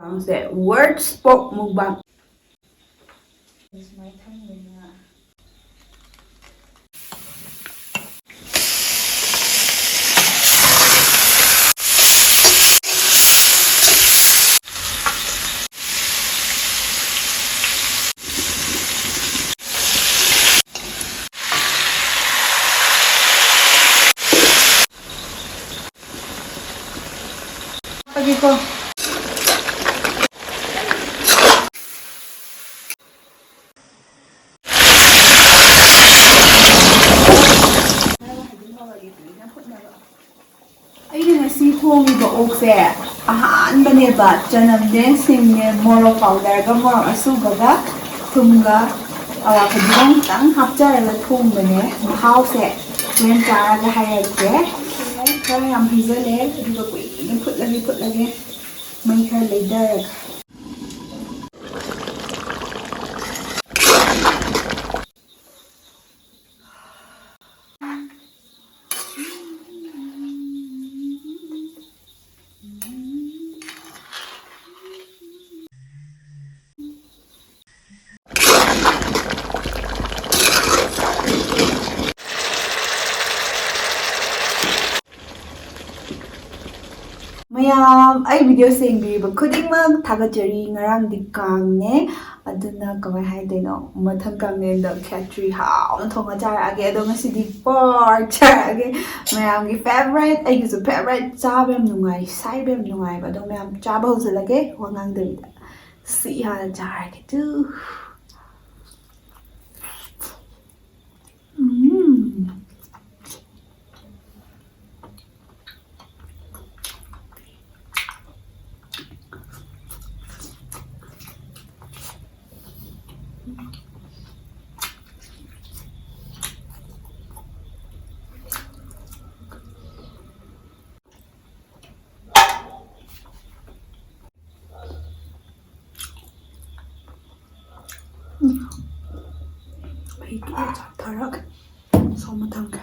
Say word spoke mukbang. Pagi ko. ꯑꯩꯅ ꯉꯁꯤ ꯊꯣꯡꯉꯤꯕ ꯑꯣꯛꯁꯦ ꯑꯍꯥꯟꯕꯅꯦꯕ ꯆꯅꯝꯅꯦ ꯁꯤꯡꯅꯦ ꯃꯣꯔꯣꯛ ꯄꯥꯎꯗꯔꯒ ꯃꯣꯔꯣꯛ ꯑꯁꯨꯕꯒ ꯊꯨꯝꯒ ꯐꯗꯤꯒꯣꯝ ꯈꯤꯇꯪ ꯍꯥꯞꯆꯔꯒ ꯊꯣꯡꯕꯅꯦ ꯃꯍꯥꯎꯁꯦ ꯍꯣꯔꯦꯟ ꯆꯥꯔꯒ ꯍꯥꯏꯔꯛꯀꯦ खरा याम हिजले अदुगा कुइने फुटलगे मई खरा लेदरगा ꯃꯌꯥꯝ ꯑꯩ ꯚꯤꯗꯤꯑꯣ ꯌꯦꯡꯕꯤꯔꯤꯕ ꯈꯨꯗꯤꯡꯃꯛ ꯊꯥꯒꯠꯆꯔꯤ ꯉꯔꯥꯡꯗꯤ ꯀꯥꯡꯅꯦ ꯑꯗꯨꯅ ꯀꯃꯥꯏ ꯍꯥꯏꯗꯣꯏꯅꯣ ꯃꯊꯪ ꯀꯥꯡꯂꯦꯟꯗ ꯈꯦꯆ꯭ꯔꯤ ꯍꯥꯎꯅ ꯊꯣꯡꯉ ꯆꯥꯔꯛꯑꯒꯦ ꯑꯗꯣ ꯉꯁꯤꯗꯤ ꯄꯣꯔꯛ ꯆꯥꯔꯛꯑꯒꯦ ꯃꯌꯥꯝꯒꯤ ꯐꯦꯚꯣꯔꯥꯏꯠ ꯑꯩꯒꯤꯁꯨ ꯐꯦꯚꯣꯔꯥꯏꯠ ꯆꯥꯕ ꯌꯥꯝ ꯅꯨꯡꯉꯥꯏ ꯁꯥꯏꯕ ꯌꯥꯝ ꯅꯨꯡꯉꯥꯏꯕ ꯑꯗꯣ ꯃꯌꯥꯝ ꯆꯥꯕ ꯍꯧꯖꯤꯜꯂꯒꯦ ꯋꯥ ꯉꯥꯡꯗꯕꯤꯗ ꯁꯤ ꯍꯥꯟꯅ ꯆꯥꯔꯒꯦ ꯇꯨ ꯃꯍꯤ ꯈꯤꯇꯪ ꯆꯥꯊꯔꯒ ꯁꯣꯝꯕ ꯊꯝꯒꯦ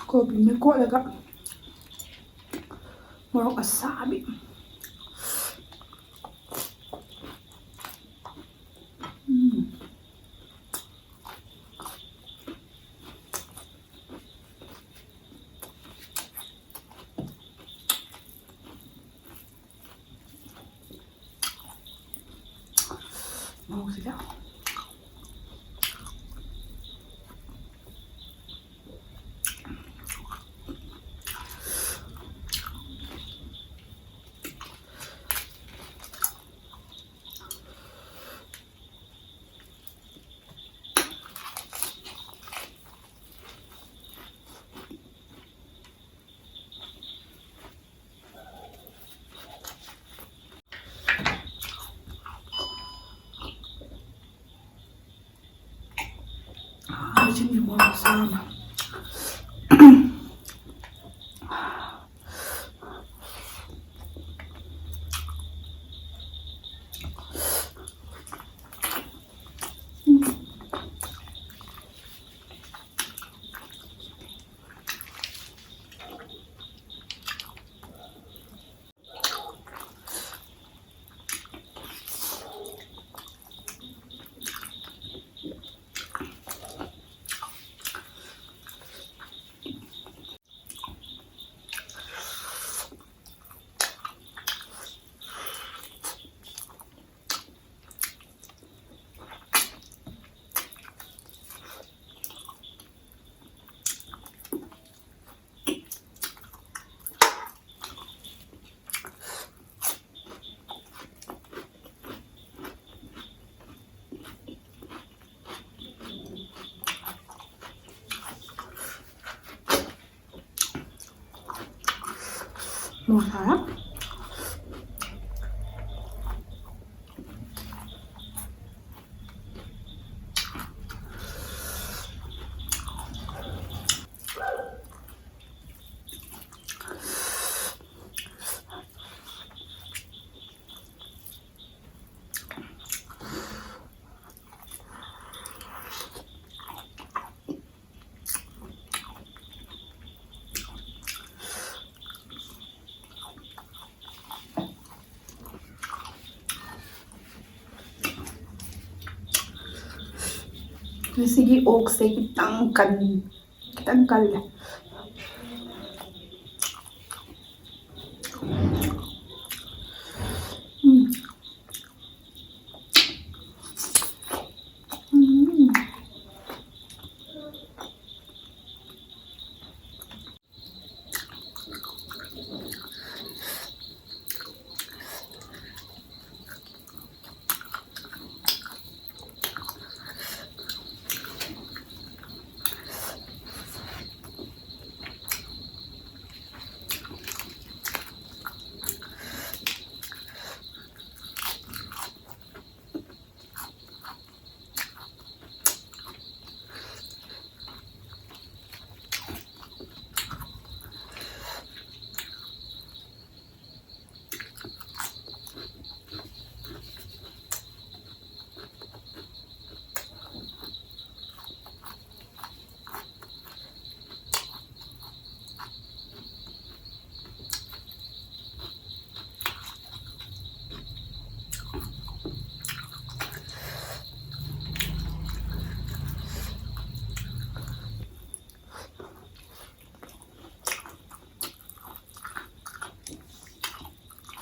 ꯀꯣꯕꯤꯅ ꯀꯣꯠꯂꯒ ꯃꯣꯔꯣꯛ ꯑꯁꯥꯕꯤ ꯃꯣꯔꯣꯛꯁꯤꯗ ꯍꯥꯏꯖꯤꯟꯒꯤ ꯃꯣꯔꯣꯛ ꯑꯁꯥꯕ 뭐사야? ꯉꯁꯤꯒꯤ ꯑꯣꯛꯁꯦ ꯈꯤꯇꯪ ꯀꯜꯂꯦ.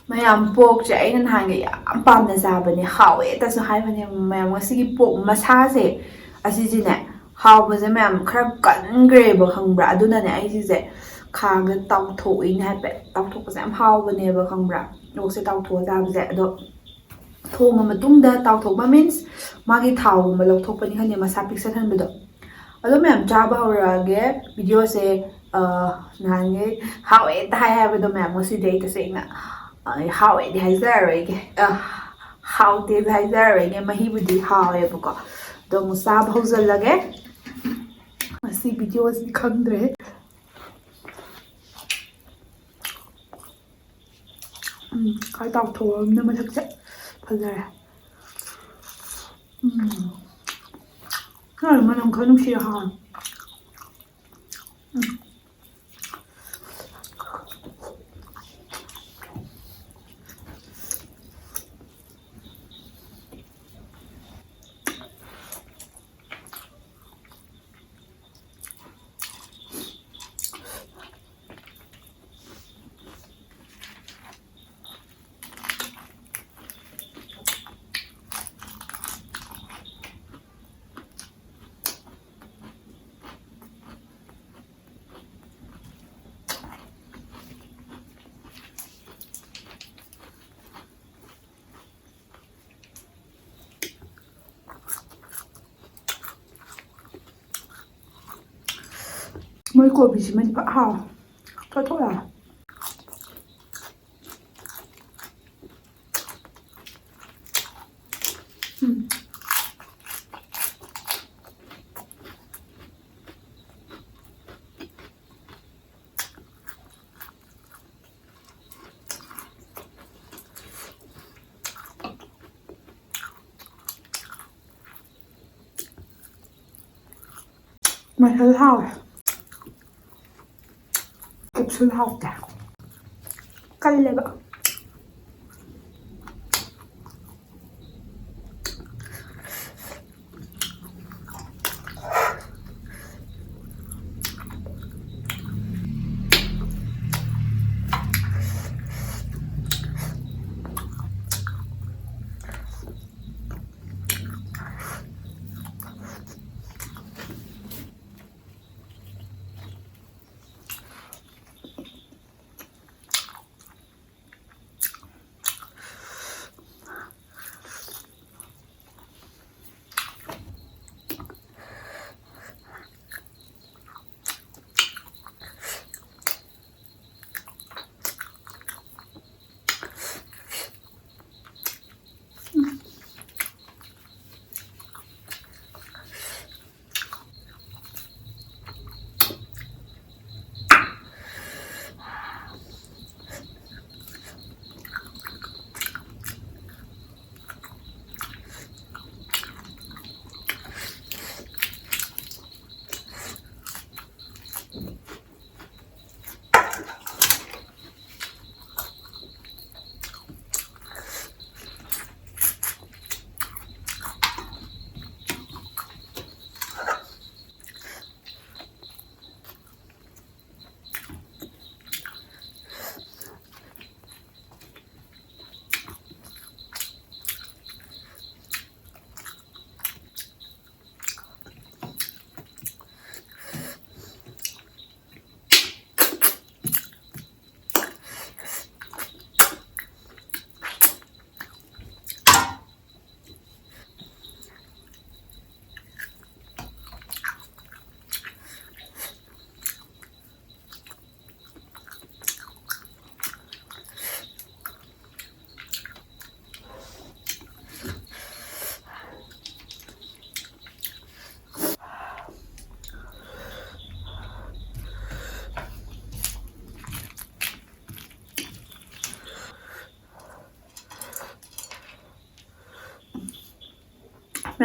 ꯃꯌꯥꯝ ꯄꯣꯛꯁꯦ ꯑꯩꯅ ꯅꯍꯥꯟꯒꯩ ꯌꯥꯝ ꯄꯥꯝꯅ ꯆꯥꯕꯅꯦ, ꯍꯥꯎꯋꯦꯇꯁꯨ ꯍꯥꯏꯕꯅꯦ ꯃꯌꯥꯝ. ꯉꯁꯤꯒꯤ ꯄꯣꯛ ꯃꯁꯥꯁꯦ ꯑꯁꯤꯁꯤꯅꯦ ꯍꯥꯎꯕꯁꯦ ꯃꯌꯥꯝ ꯈꯔ ꯀꯟꯈ꯭ꯔꯦꯕ ꯈꯪꯕ꯭ꯔꯥ. ꯑꯗꯨꯅꯅꯦ ꯑꯩꯁꯤꯁꯦ ꯈꯥꯡꯗ ꯇꯥꯎꯊꯣꯛꯏꯅꯦ ꯍꯥꯏꯐꯦꯠ. ꯇꯥꯎꯊꯣꯛꯄꯁꯦ ꯌꯥꯝ ꯍꯥꯎꯕꯅꯦꯕ ꯈꯪꯕ꯭ꯔꯥ, ꯑꯣꯛꯁꯦ ꯇꯥꯎꯊꯣꯛꯑ ꯆꯥꯕꯁꯦ. ꯑꯗꯣ ꯊꯣꯡꯉ ꯃꯇꯨꯡꯗ ꯇꯥꯎꯊꯣꯛꯄ ꯃꯤꯟꯁ ꯃꯥꯒꯤ ꯊꯥꯎꯒꯨꯝꯕ ꯂꯧꯊꯣꯛꯄꯅꯤ ꯈꯪꯗꯦ, ꯃꯁꯥ ꯄꯤꯛꯁꯟꯍꯟꯕꯗꯣ. ꯑꯗꯣ ꯃꯌꯥꯝ ꯆꯥꯕ ꯍꯧꯔꯛꯑꯒꯦ. ꯚꯤꯗꯤꯑꯣꯁꯦ ꯅꯍꯥꯟꯒꯩ ꯍꯥꯎꯋꯦꯇ ꯍꯥꯏꯕꯗꯣ ꯃꯌꯥꯝ ꯉꯁꯤꯗꯤ ꯑꯩ ꯇꯁꯦꯡꯅ ꯍꯥꯎꯋꯦꯗꯤ ꯍꯥꯏꯖꯔꯔꯣꯏꯒꯦ, ꯍꯥꯎꯇꯦꯗꯤ ꯍꯥꯏꯖꯔꯔꯣꯏꯒꯦ. ꯃꯍꯤꯕꯨꯗꯤ ꯍꯥꯎꯋꯦꯕꯀꯣ. ꯑꯗꯣ ꯑꯃꯨꯛ ꯆꯥꯕ ꯍꯧꯖꯤꯜꯂꯒꯦ. ꯉꯁꯤ ꯚꯤꯗꯤꯑꯣꯁꯤ ꯈꯪꯗ꯭ꯔꯦ. ꯈꯔ ꯇꯥꯎꯊꯣꯛꯑꯕꯅꯤꯅ ꯃꯁꯛꯁꯦ ꯐꯖꯔꯦ. ꯃꯅꯝ ꯈꯔ ꯅꯨꯡꯁꯤꯔ ꯍꯥꯎꯔꯦ. ꯃꯣꯏ ꯀꯣꯕꯤꯁꯤꯃꯗꯤ ꯐ ꯍꯥꯎꯋꯦ. ꯆꯥꯊꯣꯛ ꯌꯥꯔꯦ. ꯃꯁꯜ ꯍꯥꯎꯋꯦ. ꯀꯦꯞꯁꯨꯜ ꯍꯥꯎꯇꯦ. ꯀꯜꯂꯦꯕ.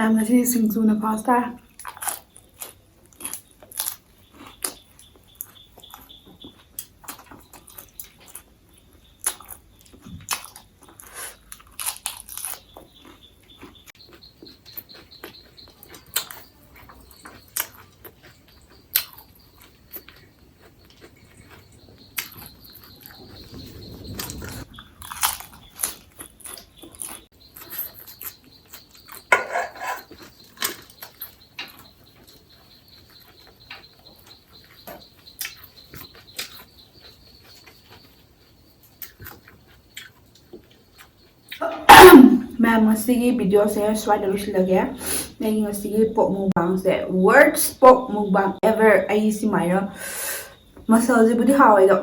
ꯃꯌꯥꯝ ꯉꯁꯤ ꯁꯤꯡꯖꯨꯅ ꯐꯥꯔꯁ ꯇꯥꯔꯦ ꯃꯌꯥꯝ ꯉꯁꯤꯒꯤ ꯚꯤꯗꯤꯑꯣꯁꯦ ꯁ꯭ꯋꯥꯏꯗ ꯂꯣꯏꯁꯤꯜꯂꯒꯦ ꯑꯩꯒꯤ ꯉꯁꯤꯒꯤ ꯄꯣꯛ ꯃꯨꯛꯕꯥꯡꯁꯦ ꯋꯥꯔꯁ ꯄꯣꯛ ꯃꯨꯛꯕꯥꯡ ꯑꯦꯚꯔ ꯑꯩ ꯁꯤꯃꯥꯏꯅ ꯃꯁꯜꯁꯤꯕꯨꯗꯤ ꯍꯥꯎꯋꯦ ꯑꯗꯣ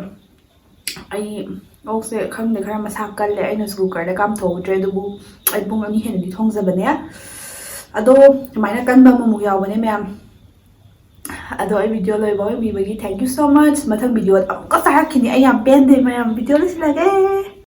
ꯑꯩ ꯑꯣꯛꯁꯦ ꯈꯪꯗꯦ ꯈꯔ ꯃꯁꯥ ꯀꯜꯂꯦ ꯑꯩꯅꯁꯨ ꯀꯨꯀꯔꯗ ꯀꯥꯝꯊꯣꯛꯎꯗ꯭ꯔꯦ ꯑꯗꯨꯕꯨ ꯑꯩ ꯄꯨꯡ 2 ꯍꯦꯟꯅꯗꯤ ꯊꯣꯡꯖꯕꯅꯦ ꯑꯗꯣ ꯁꯨꯃꯥꯏꯅ ꯀꯟꯕ ꯑꯃꯃꯨꯛ ꯌꯥꯎꯕꯅꯦ ꯃꯌꯥꯝ ꯑꯗꯣ ꯑꯩ ꯚꯤꯗꯤꯑꯣ ꯂꯣꯏꯕ ꯌꯦꯡꯕꯤꯕꯒꯤ ꯊꯦꯡꯛ ꯌꯨ ꯁꯣ ꯃꯆ ꯃꯊꯪ ꯚꯤꯗꯤꯑꯣꯗ ꯑꯃꯨꯛꯀ ꯆꯥꯔꯛꯈꯤꯅꯤ ꯑꯩ ꯌꯥꯝ ꯄꯦꯟꯗꯦ ꯃꯌꯥꯝ ꯚꯤꯗꯤꯑꯣ ꯂꯣꯏꯁꯤꯜꯂꯒꯦ